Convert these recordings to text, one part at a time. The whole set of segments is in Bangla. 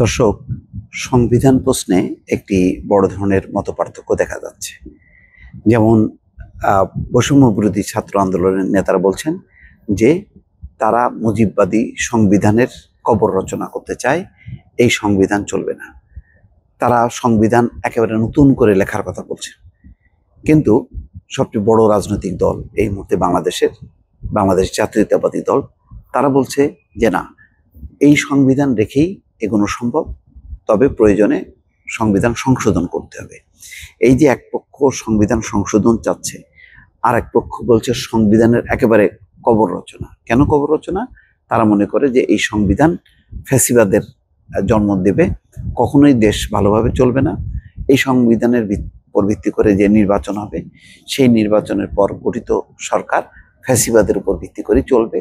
দর্শক, সংবিধান প্রশ্নে একটি বড় ধরনের মতপার্থক্য দেখা যাচ্ছে। যেমন বৈষম্য বিরোধী ছাত্র আন্দোলনের নেতারা বলছেন যে তারা মুজিববাদী সংবিধানের কবর রচনা করতে চায়, এই সংবিধান চলবে না। তারা সংবিধান একেবারে নতুন করে লেখার কথা বলছে। কিন্তু সবচেয়ে বড় রাজনৈতিক দল এই মুহূর্তে বাংলাদেশ জাতীয়তাবাদী দল, তারা বলছে যে না, এই সংবিধান রেখেই এগোনো সম্ভব, তবে প্রয়োজনে সংবিধান সংশোধন করতে হবে। এই যে এক পক্ষ সংবিধান সংশোধন চাচ্ছে, আর এক পক্ষ বলছে সংবিধানের একেবারে কবর রচনা। কেন কবর রচনা? তারা মনে করে যে এই সংবিধান ফ্যাসিবাদের জন্ম দেবে, কখনোই দেশ ভালোভাবে চলবে না। এই সংবিধানের উপর ভিত্তি করে যে নির্বাচন হবে, সেই নির্বাচনের পর গঠিত সরকার ফ্যাসিবাদের উপর ভিত্তি করে চলবে,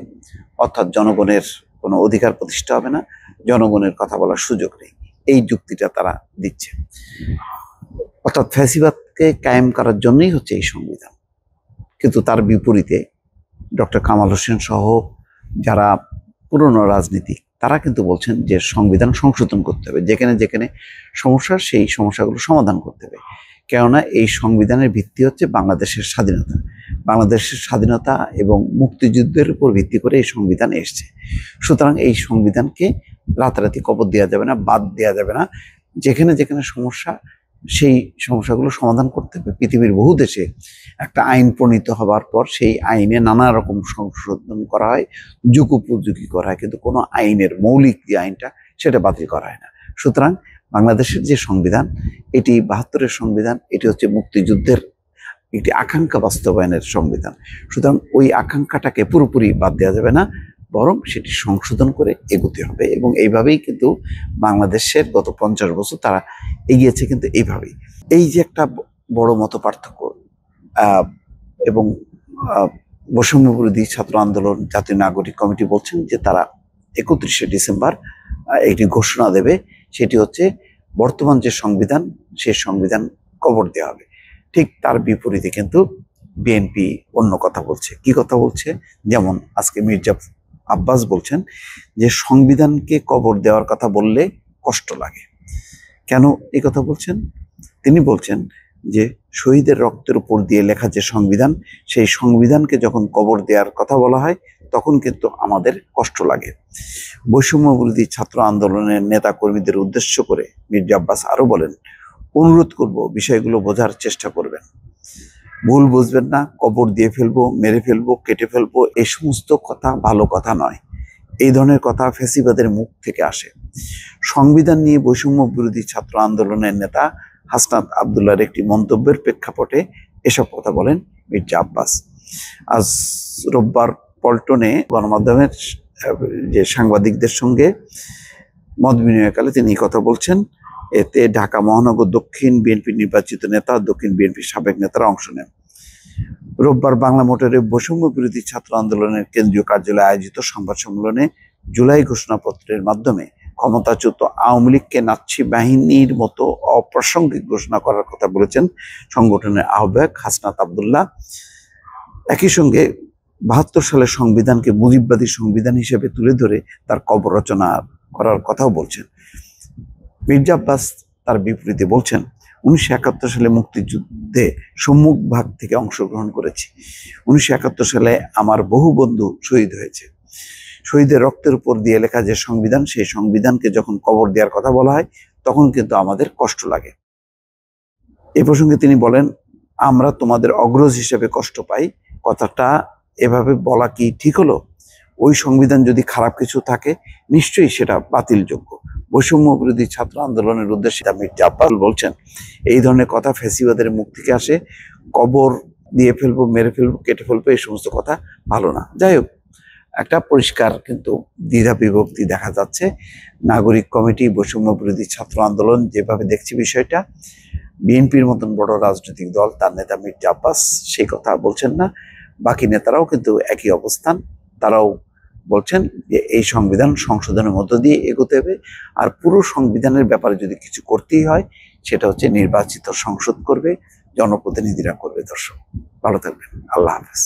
অর্থাৎ জনগণের কোনো অধিকার প্রতিষ্ঠা হবে না, জনগণের কথা বলার সুযোগ নেই। এই যুক্তিটা তারা দিচ্ছে। অর্থাৎ ফ্যাসিবাদকে কায়েম করার জন্যই হচ্ছে এই সংবিধান। কিন্তু তার বিপরীতে ডক্টর কামাল হোসেন সহ যারা পুরনো রাজনীতিক, তারা কিন্তু বলছেন যে সংবিধান সংশোধন করতে হবে, যেখানে যেখানে সমস্যা সেই সমস্যাগুলো সমাধান করতে হবে। কেননা এই সংবিধানের ভিত্তি হচ্ছে বাংলাদেশের স্বাধীনতা। বাংলাদেশের স্বাধীনতা এবং মুক্তিযুদ্ধের উপর ভিত্তি করে এই সংবিধান এসছে। সুতরাং এই সংবিধানকে রাতারাতি কবর দেওয়া যাবে না, বাদ দেওয়া যাবে না। যেখানে যেখানে সমস্যা, সেই সমস্যাগুলো সমাধান করতে হবে। পৃথিবীর বহু দেশে একটা আইন প্রণীত হবার পর সেই আইনে নানা রকম সংশোধন করা হয়, যুগোপযোগী করা হয়, কিন্তু কোনো আইনের মৌলিক যে আইনটা, সেটা বাতিল করা হয় না। সুতরাং বাংলাদেশের যে সংবিধান, এটি ৭২-এর সংবিধান, এটি হচ্ছে মুক্তিযুদ্ধের একটি আকাঙ্ক্ষা বাস্তবায়নের সংবিধান। সুতরাং ওই আকাঙ্ক্ষাটাকে পুরোপুরি বাদ দেওয়া যাবে না, বরং সেটি সংশোধন করে এগোতে হবে। এবং এইভাবেই কিন্তু বাংলাদেশের গত ৫০ বছর তারা এগিয়েছে, কিন্তু এইভাবেই। এই যে একটা বড় মত পার্থক্য, এবং বৈষম্য বিরোধী ছাত্র আন্দোলন জাতীয় নাগরিক কমিটি বলছেন যে তারা ৩১শে ডিসেম্বর একটি ঘোষণা দেবে, সেটি হচ্ছে বর্তমান যে সংবিধান, সেই সংবিধান কবর দেওয়া হবে। ঠিক তার বিপরীতে কিন্তু বিএনপি অন্য কথা বলছে। কি কথা বলছে? যেমন আজকে মির্জা আব্বাস বলছেন যে সংবিধানকে কবর দেওয়ার কথা বললে কষ্ট লাগে। কেন এই কথা বলছেন? তিনি বলছেন যে শহীদের রক্তের উপর দিয়ে লেখা যে সংবিধান, সেই সংবিধানকে যখন কবর দেওয়ার কথা বলা হয়, তখন কিন্তু আমাদের কষ্ট লাগে। বৈষম্য বিরোধী ছাত্র আন্দোলনের নেতা কর্মীদের উদ্দেশ্য করে মির্জা আব্বাস আরো বলেন, অনুরোধ করব, বিষয়গুলো বোঝার চেষ্টা করবেন, ভুল বুঝবেন না। কবর দিয়ে ফেলবো, মেরে ফেলবো, কেটে ফেলবো, এই সমস্ত কথা ভালো কথা নয়। এই ধরনের কথা ফ্যাসিবাদের মুখ থেকে আসে। সংবিধান নিয়ে বৈষম্য বিরোধী ছাত্র আন্দোলনের নেতা হাসনাত আবদুল্লাহর একটি মন্তব্যের প্রেক্ষাপটে এসব কথা বলেন মির্জা আব্বাস। আজ রোববার পল্টনে গণমাধ্যমের যে সাংবাদিকদের সঙ্গে মত বিনিময়কালে তিনি এই কথা বলছেন। এতে ঢাকা মহানগর দক্ষিণ বিএনপি নির্বাচিত নেতা, দক্ষিণ বিএনপির সাবেক নেতারা অংশ নেন। রোববার বাংলা মোটরে বৈষম্য বিরোধী ছাত্র আন্দোলনের কেন্দ্রীয় কার্যালয়ে আয়োজিত সংবাদ সম্মেলনে জুলাই ঘোষণাপত্রের মাধ্যমে ক্ষমতাচ্যুত আওয়ামী লীগকে নাৎসি বাহিনীর মতো অপ্রাসঙ্গিক ঘোষণা করার কথা বলেছেন সংগঠনের আহ্বায়ক হাসনাত আবদুল্লাহ। একই সঙ্গে ৭২ সালের সংবিধানকে মুজিববাদী সংবিধান হিসেবে তুলে ধরে তার কবর রচনা করার কথাও বলছেন। মির্জা আব্বাস তার বিপরীতে বলছেন, ১৯৭১ সালে মুক্তিযুদ্ধে সম্মুখ ভাগ থেকে অংশগ্রহণ করেছি। ১৯৭১ সালে আমার বহু বন্ধু শহীদ হয়েছে। শহীদের রক্তের উপর দিয়ে লেখা যে সংবিধান, সেই সংবিধানকে যখন কবর দেওয়ার কথা বলা হয়, তখন কিন্তু আমাদের কষ্ট লাগে। এ প্রসঙ্গে তিনি বলেন, আমরা তোমাদের অগ্রজ হিসেবে কষ্ট পাই। কথাটা এভাবে বলা কি ঠিক হলো? ওই সংবিধান যদি খারাপ কিছু থাকে, নিশ্চয়ই সেটা বাতিলযোগ্য। বৈষম্য বিরোধী ছাত্র আন্দোলনের উদ্দেশ্যে মির্জা আব্বাস বলছেন, এই ধরনের কথা ফ্যাসিবাদের মুখ থেকে আসে। কবর দিয়ে ফেলবো, মেরে ফেলবো, কেটে ফেলবো, এই সমস্ত কথা ভালো না। যাই হোক, একটা পরিষ্কার কিন্তু দ্বিধা বিভক্তি দেখা যাচ্ছে। নাগরিক কমিটি, বৈষম্য বিরোধী ছাত্র আন্দোলন যেভাবে দেখছে বিষয়টা, বিএনপির মতন বড় রাজনৈতিক দল, তার নেতা মির্জা আব্বাস সেই কথা বলছেন না। বাকি নেতারাও কিন্তু একই অবস্থান। তারাও বলছেন যে এই সংবিধান সংশোধনের মধ্য দিয়ে এগোতে হবে। আর পুরো সংবিধানের ব্যাপারে যদি কিছু করতেই হয়, সেটা হচ্ছে নির্বাচিত সংসদ করবে, জনপ্রতিনিধিরা করবে। দর্শক, ভালো থাকবেন। আল্লাহ হাফেজ।